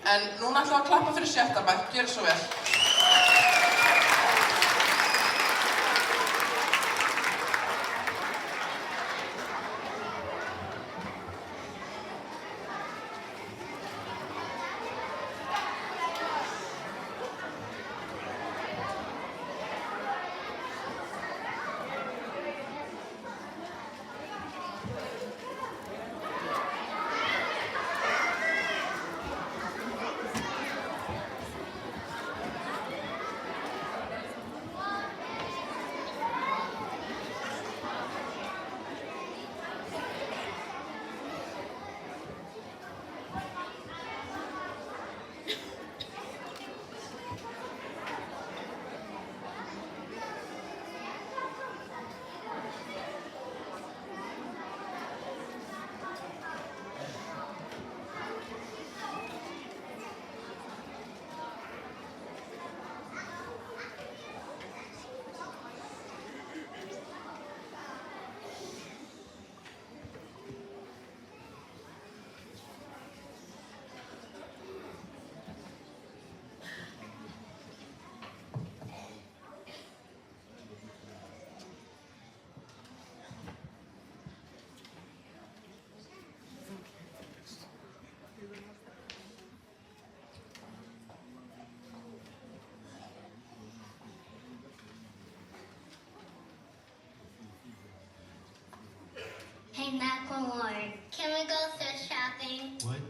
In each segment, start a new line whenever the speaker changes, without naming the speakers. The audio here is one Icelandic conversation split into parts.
En núna ætlum við að klappa fyrir 6. bekk, gjörið svo vel.
Hey, Macklemore, can we go thrift shopping?
What?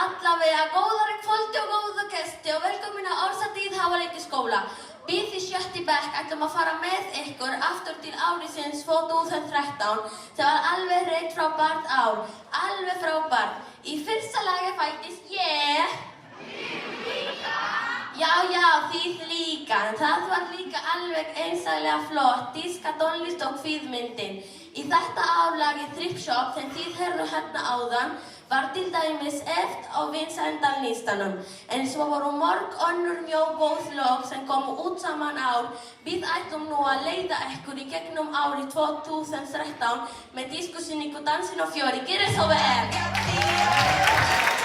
Allavega, góðar kvöldi og góða gesti og velkomin á Árshátíð Háskóla. Við í 7. bekk ætlum að fara með ykkur aftur til ársins 2013 sem var alveg hreint frábært ár. Alveg frábært. Í fyrsta lagi fættist ég. Þið líka. Já, þið líka. En það var líka alveg einstaklega flott, díska tónlist og kvikmyndin. Í þetta árlagi Thrift Shop sem þið heyrðu hérna áðan var til dæmis eftir á vinsældarlistanum. En svo voru mörg önnur mjög góð lög sem komu út saman ár. Við ætlum nú að leiða ykkur í gegnum árið 2013 með diskusýningu Dansinn á fjöri. Gjörið svo vel!